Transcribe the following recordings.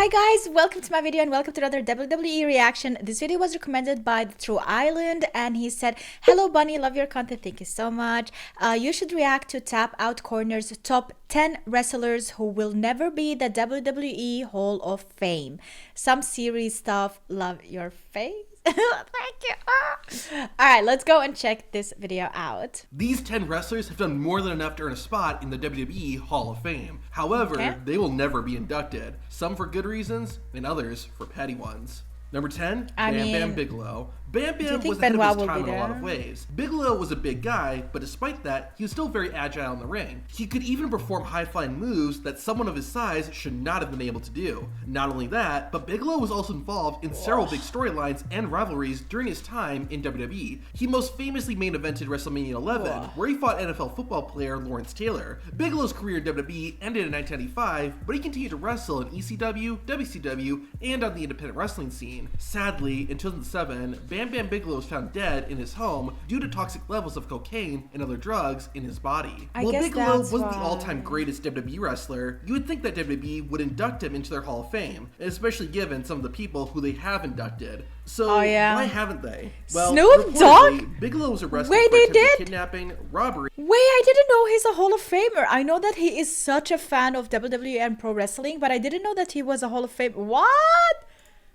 Hi guys, welcome to my video and welcome to another WWE reaction. This video was recommended by the True Island and he said, "Hello Bunny, love your content, thank you so much. You should react to Tap Out Corner's top 10 wrestlers who will never be the WWE Hall of Fame. Some serious stuff, love your face." Thank you. Alright, let's go and check this video out. These 10 wrestlers have done more than enough to earn a spot in the WWE Hall of Fame. However, they will never be inducted. Some for good reasons, and others for petty ones. Number 10, Bam Bam Bigelow. Bam Bam was ahead of his time in a lot of ways. Bigelow was a big guy, but despite that, he was still very agile in the ring. He could even perform high-flying moves that someone of his size should not have been able to do. Not only that, but Bigelow was also involved in several big storylines and rivalries during his time in WWE. He most famously main evented WrestleMania 11, where he fought NFL football player Lawrence Taylor. Bigelow's career in WWE ended in 1995, but he continued to wrestle in ECW, WCW, and on the independent wrestling scene. Sadly, in 2007, Bam Bam Bigelow was found dead in his home due to toxic levels of cocaine and other drugs in his body. While Bigelow wasn't the all-time greatest WWE wrestler, you would think that WWE would induct him into their Hall of Fame, especially given some of the people who they have inducted. So why haven't they? Well, Snoop Dogg? Bigelow was arrested for attempted kidnapping, robbery. Wait, I didn't know he's a Hall of Famer. I know that he is such a fan of WWE and pro wrestling, but I didn't know that he was a Hall of Famer. What?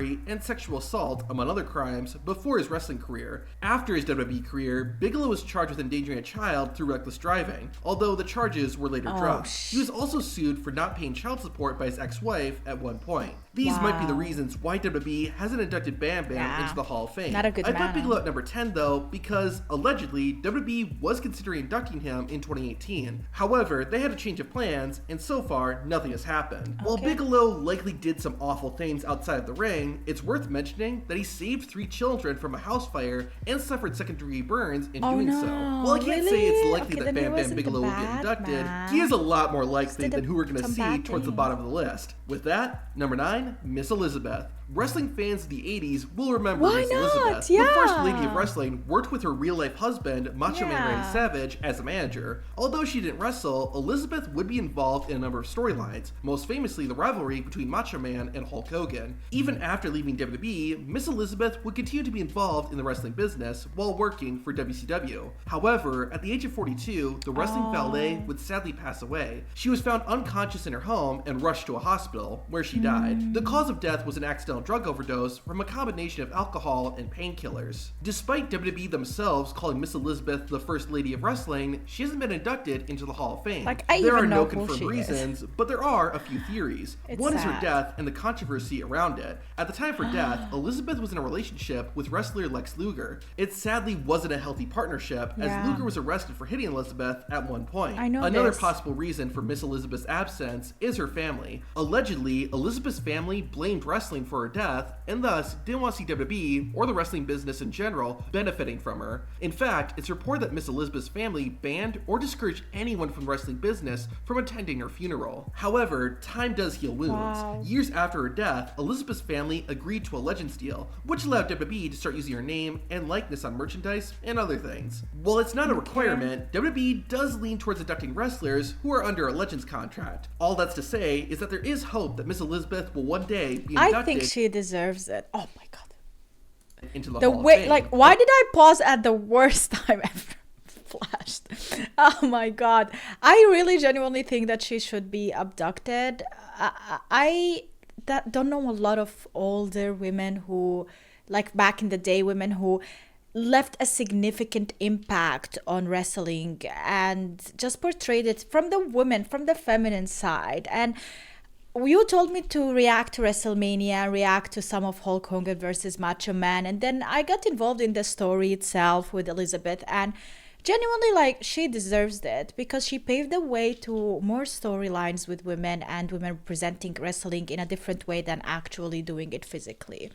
And sexual assault, among other crimes, before his wrestling career. After his WWE career, Bigelow was charged with endangering a child through reckless driving, although the charges were later dropped. He was also sued for not paying child support by his ex-wife at one point. These might be the reasons why WWE hasn't inducted Bam Bam into the Hall of Fame. Not a good I put Bigelow at number 10 though, because allegedly WWE was considering inducting him in 2018. However, they had a change of plans, and so far, nothing has happened. While Bigelow likely did some awful things outside of the ring, it's worth mentioning that he saved 3 children from a house fire and suffered second-degree burns in doing so. While I can't say it's likely that Bam Bam Bigelow will get inducted, he is a lot more likely than who we're going to see towards the bottom of the list. With that, number 9, Miss Elizabeth. Wrestling fans of the 80s will remember Miss Elizabeth. The first lady of wrestling worked with her real-life husband, Macho Man Randy Savage, as a manager. Although she didn't wrestle, Elizabeth would be involved in a number of storylines, most famously the rivalry between Macho Man and Hulk Hogan. Even after leaving WWE, Miss Elizabeth would continue to be involved in the wrestling business while working for WCW. However, at the age of 42, the wrestling valet would sadly pass away. She was found unconscious in her home and rushed to a hospital, where she died. The cause of death was an accidental drug overdose from a combination of alcohol and painkillers. Despite WWE themselves calling Miss Elizabeth the first lady of wrestling, she hasn't been inducted into the Hall of Fame. There are no confirmed reasons, but there are a few theories. One is her death and the controversy around it. At the time of her death, Elizabeth was in a relationship with wrestler Lex Luger. It sadly wasn't a healthy partnership, as Luger was arrested for hitting Elizabeth at one point. Another possible reason for Miss Elizabeth's absence is her family. Allegedly, Elizabeth's family blamed wrestling for her death, and thus didn't want to see WWE or the wrestling business in general benefiting from her. In fact, it's reported that Miss Elizabeth's family banned or discouraged anyone from the wrestling business from attending her funeral. However, time does heal wounds. Years after her death, Elizabeth's family agreed to a Legends deal, which allowed WWE to start using her name and likeness on merchandise and other things. While it's not a requirement, WWE does lean towards inducting wrestlers who are under a Legends contract. All that's to say is that there is hope that Miss Elizabeth will one day be inducted. I think she deserves it. Oh my god. Into the Hall of Fame. Like, why did I pause at the worst time ever? Flashed. Oh my god. I really genuinely think that she should be abducted. I don't know a lot of older women who, like back in the day, women who left a significant impact on wrestling and just portrayed it from the women, from the feminine side. And you told me to react to WrestleMania, react to some of Hulk Hogan versus Macho Man, and then I got involved in the story itself with Elizabeth, and genuinely, like, she deserves it because she paved the way to more storylines with women and women representing wrestling in a different way than actually doing it physically.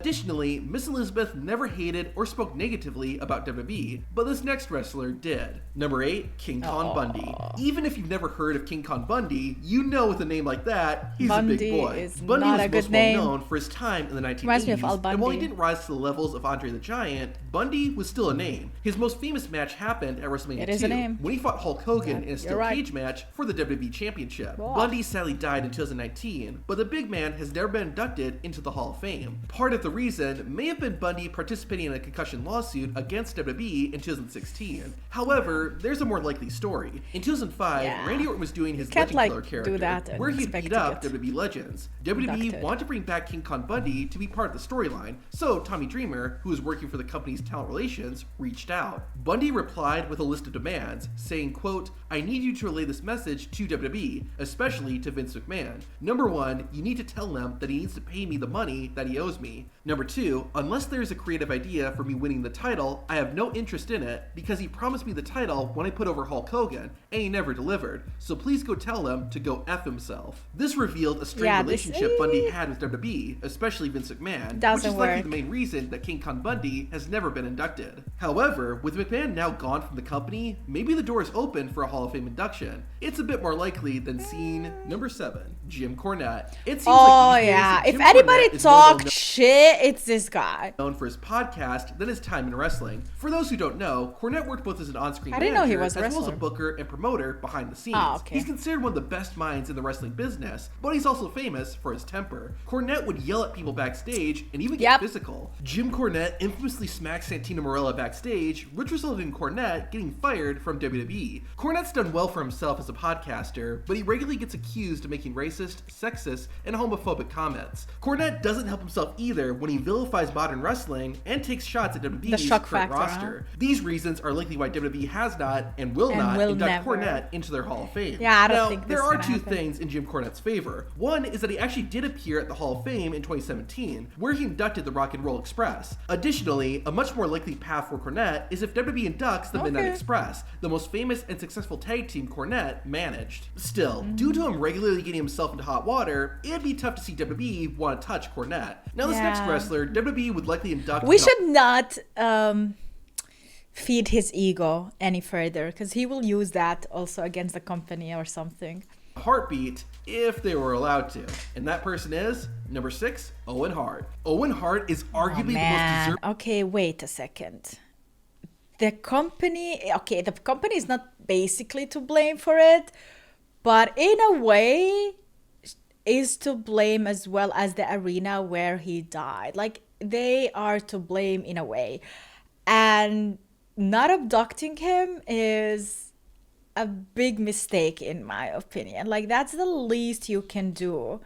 Additionally, Miss Elizabeth never hated or spoke negatively about WWE, but this next wrestler did. Number 8, King Kong Bundy. Even if you've never heard of King Kong Bundy, you know with a name like that, he's Bundy a big boy. is Bundy not was a most good name. well known for his time in the 1980s, Reminds me of Al Bundy. and while he didn't rise to the levels of Andre the Giant, Bundy was still a name. His most famous match happened at WrestleMania It is a 2, name. when he fought Hulk Hogan in a steel right. cage match for the WWE Championship. Whoa. Bundy sadly died in 2019, but the big man has never been inducted into the Hall of Fame. Part of the reason may have been Bundy participating in a concussion lawsuit against WWE in 2016. However, there's a more likely story. In 2005, Randy Orton was doing his Can't, Legend Killer do character, that and where he expect beat to up get WWE legends. WWE inducted. wanted to bring back King Kong Bundy to be part of the storyline, so Tommy Dreamer, who was working for the company's talent relations, reached out. Bundy replied with a list of demands, saying, quote, "I need you to relay this message to WWE, especially to Vince McMahon. Number 1, you need to tell him that he needs to pay me the money that he owes me. Number 2, unless there's a creative idea for me winning the title, I have no interest in it because he promised me the title when I put over Hulk Hogan, and he never delivered. So please go tell him to go F himself." This revealed a strained relationship Bundy had with WWE, especially Vince McMahon, which is likely the main reason that King Kong Bundy has never been inducted. However, with McMahon now gone from the company, maybe the door is open for a Hall of Fame induction. It's a bit more likely than seeing number 7, Jim Cornette. It seems like these days, if Jim anybody Cornette is more well talks shit, it's this guy. known for his podcast than his time in wrestling. For those who don't know, Cornette worked both as an on-screen I manager didn't know he was a as well as a wrestler. booker and promoter behind the scenes. Oh, okay. He's considered one of the best minds in the wrestling business, but he's also famous for his temper. Cornette would yell at people backstage and even get physical. Jim Cornette infamously smacked Santino Marella backstage, which resulted in Cornette getting fired from WWE. Cornette's done well for himself as a podcaster, but he regularly gets accused of making racist, sexist, and homophobic comments. Cornette doesn't help himself either when he vilifies modern wrestling and takes shots at WWE's current roster. These reasons are likely why WWE has not and will not induct Cornette into their Hall of Fame. Yeah, I don't think this there is are gonna two happen. things in Jim Cornette's favor. One is that he actually did appear at the Hall of Fame in 2017, where he inducted the Rock and Roll Express. Additionally, a much more likely path for Cornette is if WWE inducts the Midnight Express, the most famous and successful tag team Cornette managed. Still, due to him regularly getting himself into hot water, it'd be tough to see WWE want to touch Cornette. Now, this next wrestler, WWE would likely induct... We should not feed his ego any further, because he will use that also against the company or something. Heartbeat if they were allowed to. And that person is number 6, Owen Hart. Owen Hart is arguably the most deserving... Okay, wait a second. The company is not basically to blame for it, but in a way is to blame as well as the arena where he died. Like, they are to blame in a way. And not abducting him is a big mistake in my opinion. Like, that's the least you can do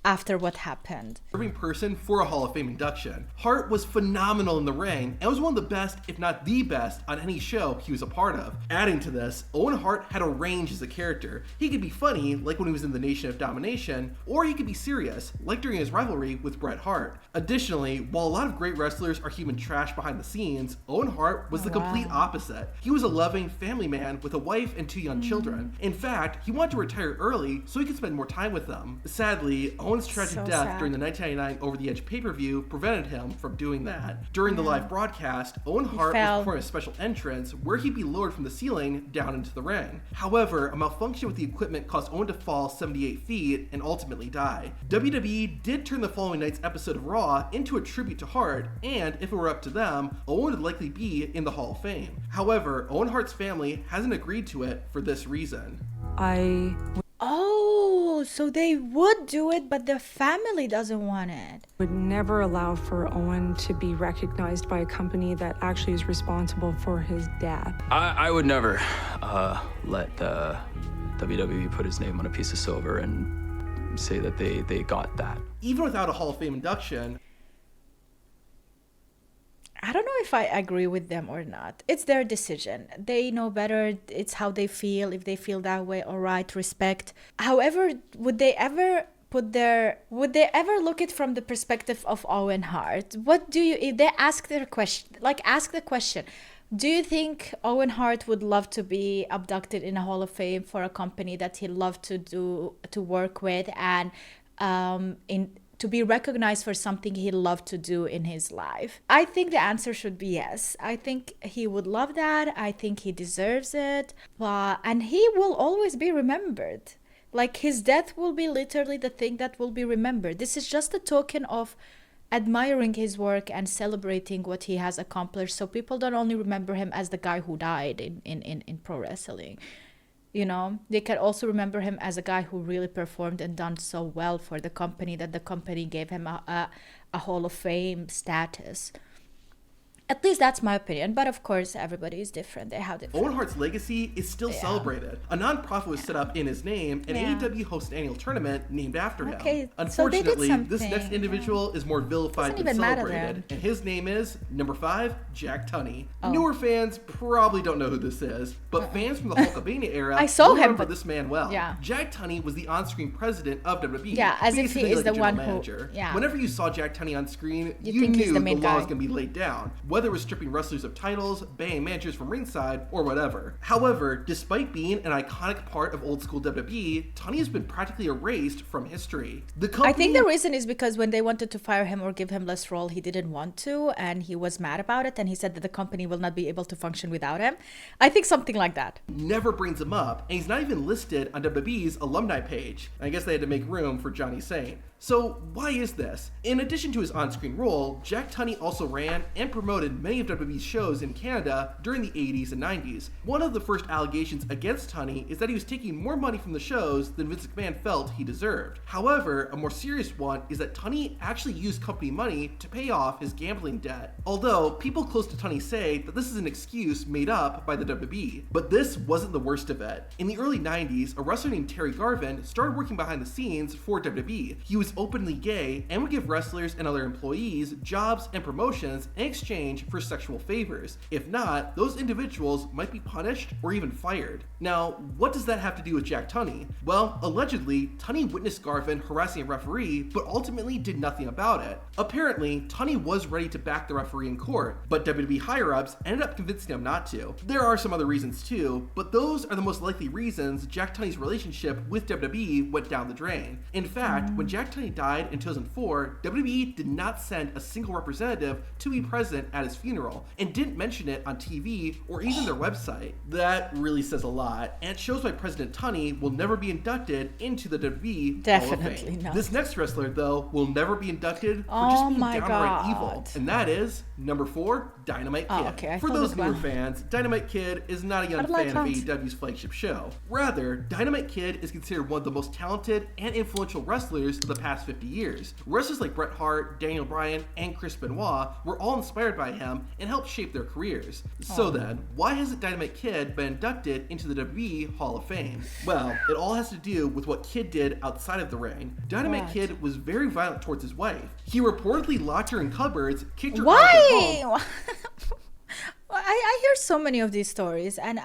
after what happened. Person for a Hall of Fame induction. Hart was phenomenal in the ring and was one of the best, if not the best, on any show he was a part of. Adding to this, Owen Hart had a range as a character. He could be funny, like when he was in the Nation of Domination, or he could be serious, like during his rivalry with Bret Hart. Additionally, while a lot of great wrestlers are human trash behind the scenes, Owen Hart was the complete opposite. He was a loving family man with a wife and 2 young children. In fact, he wanted to retire early so he could spend more time with them. Sadly, Owen's tragic death during the 1999 Over the Edge pay-per-view prevented him from doing that. During the live broadcast, Owen Hart was performing a special entrance where he'd be lowered from the ceiling down into the ring. However, a malfunction with the equipment caused Owen to fall 78 feet and ultimately die. WWE did turn the following night's episode of Raw into a tribute to Hart, and if it were up to them, Owen would likely be in the Hall of Fame. However, Owen Hart's family hasn't agreed to it for this reason. Oh, so they would do it, but the family doesn't want it. Would never allow for Owen to be recognized by a company that actually is responsible for his death. I would never let WWE put his name on a piece of silver and say that they got that. Even without a Hall of Fame induction, I don't know if I agree with them or not. It's their decision. They know better. It's how they feel. If they feel that way, all right, respect. However, would they ever look it from the perspective of Owen Hart? If they ask the question, do you think Owen Hart would love to be abducted in a Hall of Fame for a company that he loved to work with and to be recognized for something he loved to do in his life? I think the answer should be yes. I think he would love that. I think he deserves it. And he will always be remembered. Like, his death will be literally the thing that will be remembered. This is just a token of admiring his work and celebrating what he has accomplished. So people don't only remember him as the guy who died in pro wrestling. You know, they can also remember him as a guy who really performed and done so well for the company that the company gave him a Hall of Fame status. At least that's my opinion. But of course, everybody is different. They have different. Owen Hart's legacy is still celebrated. A non-profit was set up in his name, and AEW hosts an annual tournament named after him. Unfortunately, this next individual is more vilified than celebrated. And his name is, number 5, Jack Tunney. Newer fans probably don't know who this is, but fans from the Hulkamania era remember this man well. Jack Tunney was the on-screen president of WWE. As if he is the one manager. Whenever you saw Jack Tunney on screen, you knew the law was going to be laid down. Whether it was stripping wrestlers of titles, banning managers from ringside, or whatever. However, despite being an iconic part of old school WWE, Tunney has been practically erased from history. I think the reason is because when they wanted to fire him or give him less role, he didn't want to, and he was mad about it, and he said that the company will not be able to function without him. I think something like that. Never brings him up, and he's not even listed on WWE's alumni page. I guess they had to make room for Johnny Saint. So why is this? In addition to his on-screen role, Jack Tunney also ran and promoted many of WWE's shows in Canada during the 80s and 90s. One of the first allegations against Tunney is that he was taking more money from the shows than Vince McMahon felt he deserved. However, a more serious one is that Tunney actually used company money to pay off his gambling debt. Although, people close to Tunney say that this is an excuse made up by the WWE. But this wasn't the worst of it. In the early 90s, a wrestler named Terry Garvin started working behind the scenes for WWE. He was openly gay and would give wrestlers and other employees jobs and promotions in exchange for sexual favors. If not, those individuals might be punished or even fired. Now, what does that have to do with Jack Tunney? Well, allegedly, Tunney witnessed Garvin harassing a referee, but ultimately did nothing about it. Apparently, Tunney was ready to back the referee in court, but WWE higher-ups ended up convincing him not to. There are some other reasons too, but those are the most likely reasons Jack Tunney's relationship with WWE went down the drain. In fact, when Jack Tunney died in 2004, WWE did not send a single representative to be present at his funeral, and didn't mention it on TV or even their website. That really says a lot, and it shows why President Tunney will never be inducted into the WWE Hall of Fame. Not. This next wrestler, though, will never be inducted for just being downright evil, and that is number 4, Dynamite Kid. For those newer fans, Dynamite Kid is not a young fan of AEW's flagship show. Rather, Dynamite Kid is considered one of the most talented and influential wrestlers of the past 50 years. Wrestlers like Bret Hart, Daniel Bryan, and Chris Benoit were all inspired by him and helped shape their careers. So then, why hasn't Dynamite Kid been inducted into the WWE Hall of Fame? Well, it all has to do with what Kid did outside of the ring. Dynamite Kid was very violent towards his wife. He reportedly locked her in cupboards, kicked her out of her home. I hear so many of these stories, and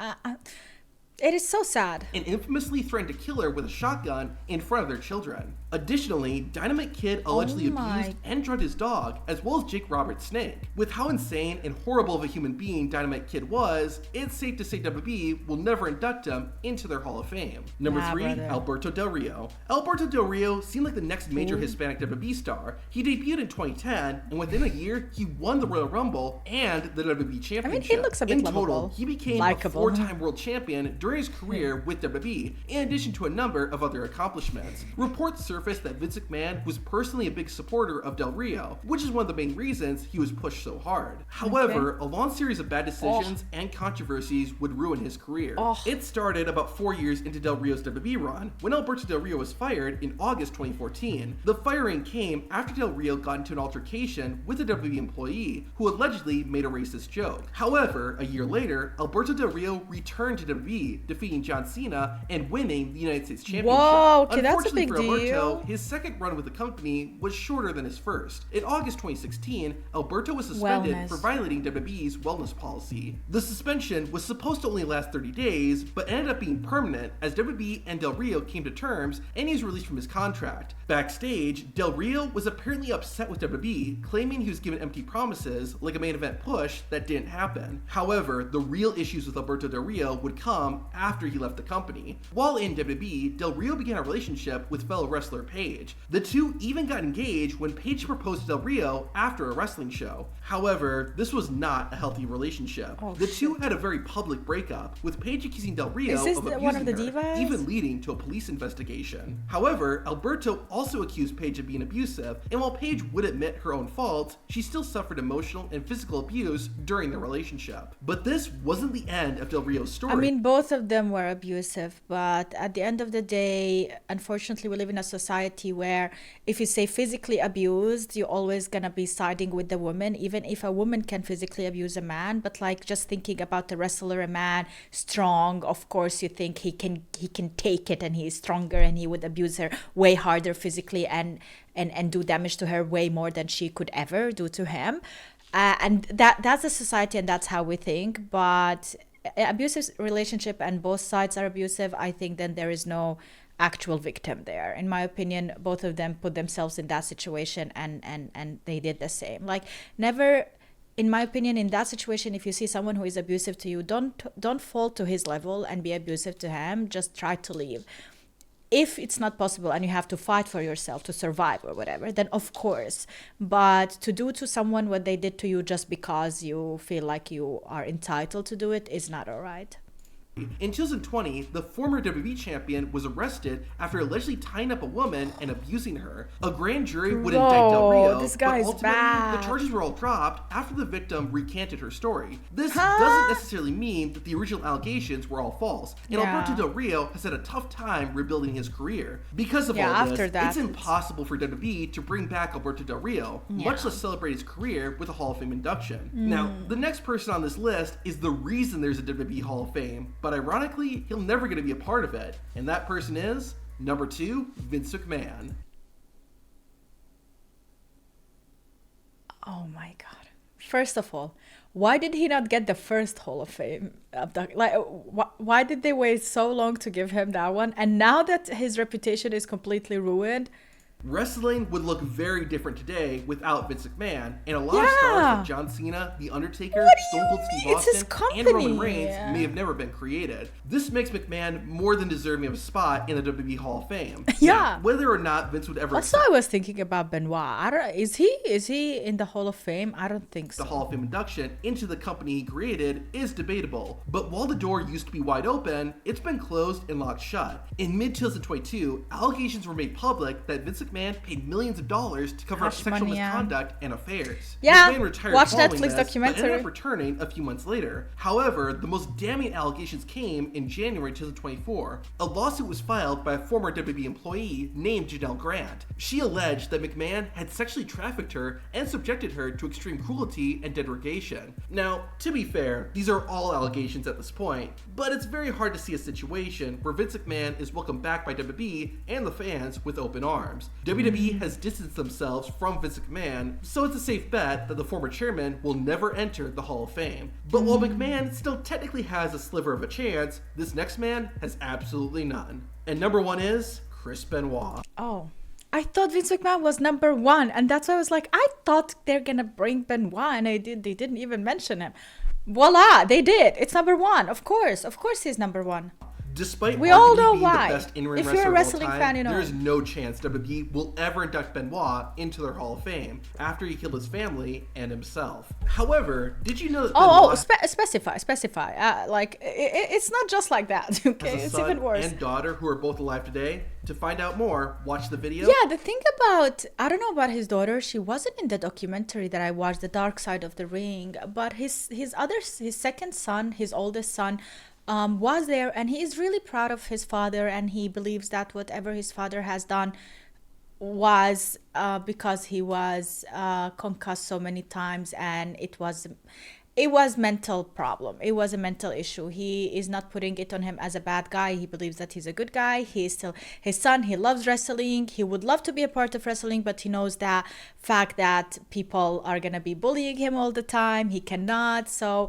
it is so sad. And infamously threatened to kill her with a shotgun in front of their children. Additionally, Dynamite Kid allegedly abused and drugged his dog, as well as Jake Roberts' snake. With how insane and horrible of a human being Dynamite Kid was, it's safe to say WWE will never induct him into their Hall of Fame. Number 3, Alberto Del Rio. Alberto Del Rio seemed like the next major Hispanic WWE star. He debuted in 2010, and within a year, he won the Royal Rumble and the WWE Championship. I mean, he looks a bit lovable. In total, he became a 4-time world champion during his career with WWE, in addition to a number of other accomplishments. Reports surfaced that Vince McMahon was personally a big supporter of Del Rio, which is one of the main reasons he was pushed so hard. However, a long series of bad decisions and controversies would ruin his career. It started about 4 years into Del Rio's WWE run, when Alberto Del Rio was fired in August 2014. The firing came after Del Rio got into an altercation with a WWE employee who allegedly made a racist joke. However, a year later, Alberto Del Rio returned to WWE, defeating John Cena and winning the United States Championship. Whoa, okay, that's a big for Alberto, deal. his second run with the company was shorter than his first. In August 2016, Alberto was suspended for violating WWE's wellness policy. The suspension was supposed to only last 30 days, but ended up being permanent as WWE and Del Rio came to terms, and he was released from his contract. Backstage, Del Rio was apparently upset with WWE, claiming he was given empty promises, like a main event push, that didn't happen. However, the real issues with Alberto Del Rio would come after he left the company. While in WWE, Del Rio began a relationship with fellow wrestler wrestler Paige. The two even got engaged when Paige proposed to Del Rio after a wrestling show. However, this was not a healthy relationship. The two had a very public breakup, with Paige accusing Del Rio of abusing one of the her, divas? even leading to a police investigation. However, Alberto also accused Paige of being abusive, and while Paige would admit her own faults, she still suffered emotional and physical abuse during their relationship. But this wasn't the end of Del Rio's story. I mean, both of them were abusive, but at the end of the day, unfortunately, we live in a society where if you say physically abused, you're always gonna be siding with the woman, even if a woman can physically abuse a man. But like, just thinking about the wrestler, a man, strong, of course you think he can take it, and he's stronger, and he would abuse her way harder physically and do damage to her way more than she could ever do to him. And that's a society, and that's how we think. But abusive relationship and both sides are abusive, I think then there is no actual victim there. In my opinion, both of them put themselves in that situation, and they did the same. Like, never, in my opinion, in that situation, if you see someone who is abusive to you, don't fall to his level and be abusive to him. Just try to leave. If it's not possible and you have to fight for yourself to survive or whatever, then of course. But to do to someone what they did to you just because you feel like you are entitled to do it is not all right. In 2020, the former WWE champion was arrested after allegedly tying up a woman and abusing her. A grand jury would indict Del Rio, this but guy's ultimately bad. the charges were all dropped after the victim recanted her story. This doesn't necessarily mean that the original allegations were all false, and Alberto Del Rio has had a tough time rebuilding his career. Because of all this, it's impossible for WWE to bring back Alberto Del Rio, much less celebrate his career with a Hall of Fame induction. Now, the next person on this list is the reason there's a WWE Hall of Fame, but ironically, he'll never get to be a part of it. And that person is, number 2, Vince McMahon. Oh my God. First of all, why did he not get the first Hall of Fame? Why did they wait so long to give him that one? And now that his reputation is completely ruined, wrestling would look very different today without Vince McMahon, and a lot of stars like John Cena, The Undertaker, Stone Cold Steve Austin, and Roman Reigns may have never been created. This makes McMahon more than deserving of a spot in the WWE Hall of Fame. Now, whether or not Vince would ever also, I was thinking about Benoit. Is he in the Hall of Fame? I don't think so. The Hall of Fame induction into the company he created is debatable, but while the door used to be wide open, it's been closed and locked shut. In mid-2022, allegations were made public that Vince McMahon paid millions of dollars to cover up sexual misconduct and affairs. McMahon retired watch following Netflix this, documentary. but ended up returning a few months later. However, the most damning allegations came in January 2024. A lawsuit was filed by a former WWE employee named Janelle Grant. She alleged that McMahon had sexually trafficked her and subjected her to extreme cruelty and degradation. Now, to be fair, these are all allegations at this point, but it's very hard to see a situation where Vince McMahon is welcomed back by WWE and the fans with open arms. WWE has distanced themselves from Vince McMahon, so it's a safe bet that the former chairman will never enter the Hall of Fame. But while McMahon still technically has a sliver of a chance, this next man has absolutely none. And number 1 is Chris Benoit. Oh, I thought Vince McMahon was number 1, and that's why I was like, I thought they're gonna bring Benoit, and they didn't even mention him. Voila, they did. It's number 1. Of course he's number 1. Despite we all know being why. the best in-ring if wrestler you're a wrestling of all time, fan, you know. there is no chance WWE will ever induct Benoit into their Hall of Fame after he killed his family and himself. However, did you know that Benoit specify. It's not just like that, okay? It's even worse. And daughter who are both alive today. To find out more, watch the video. Yeah, the thing about, I don't know about his daughter, she wasn't in the documentary that I watched, The Dark Side of the Ring, but his second son, his oldest son, was there, and he is really proud of his father, and he believes that whatever his father has done was because he was concussed so many times, and it was mental problem. It was a mental issue. He is not putting it on him as a bad guy. He believes that he's a good guy. He is still his son. He loves wrestling. He would love to be a part of wrestling, but he knows that fact that people are gonna be bullying him all the time. He cannot. So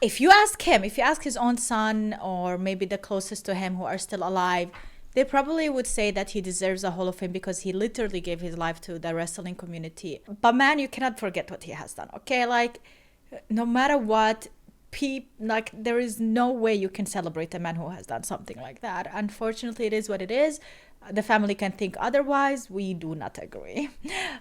if you ask his own son, or maybe the closest to him who are still alive, they probably would say that he deserves a Hall of Fame because he literally gave his life to the wrestling community. But man, you cannot forget what he has done, okay? Like, no matter what, there is no way you can celebrate a man who has done something like that. Unfortunately, it is what it is. the family can think otherwise. We do not agree.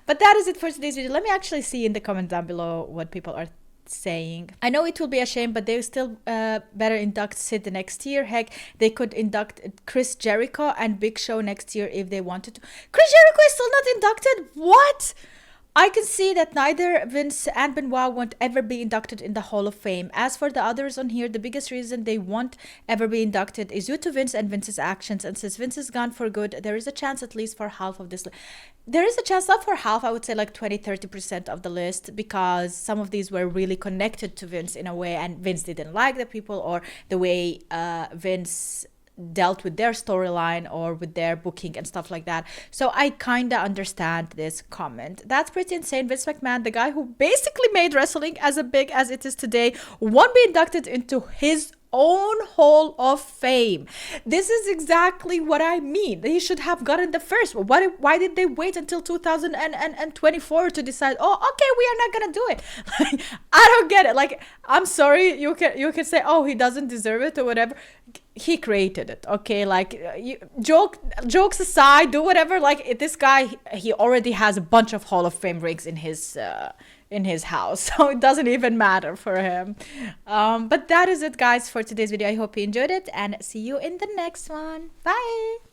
But that is it for today's video. Let me actually see in the comments down below what people are saying. I know it will be a shame, but they still better induct Sid the next year. Heck, they could induct Chris Jericho and Big Show next year if they wanted to. Chris Jericho is still not inducted? What? I can see that neither Vince and Benoit won't ever be inducted in the Hall of Fame. As for the others on here, the biggest reason they won't ever be inducted is due to Vince and Vince's actions. And since Vince is gone for good, there is a chance at least for half of this. There is a chance, not for half, I would say like 20-30% of the list, because some of these were really connected to Vince in a way, and Vince didn't like the people or the way Vince dealt with their storyline or with their booking and stuff like that. So I kind of understand this comment. That's pretty insane. Vince McMahon, the guy who basically made wrestling as big as it is today, won't be inducted into his own Hall of Fame. This is exactly what I mean. He should have gotten the first. Why did they wait until 2024 to decide, oh, okay, we are not gonna do it? Like, I don't get it. Like, I'm sorry, you can say, oh, he doesn't deserve it or whatever. He created it, okay? Like, jokes aside, do whatever. Like, this guy, he already has a bunch of Hall of Fame rings in his house, so it doesn't even matter for him. But that is it, guys, for today's video. I hope you enjoyed it, and see you in the next one. Bye.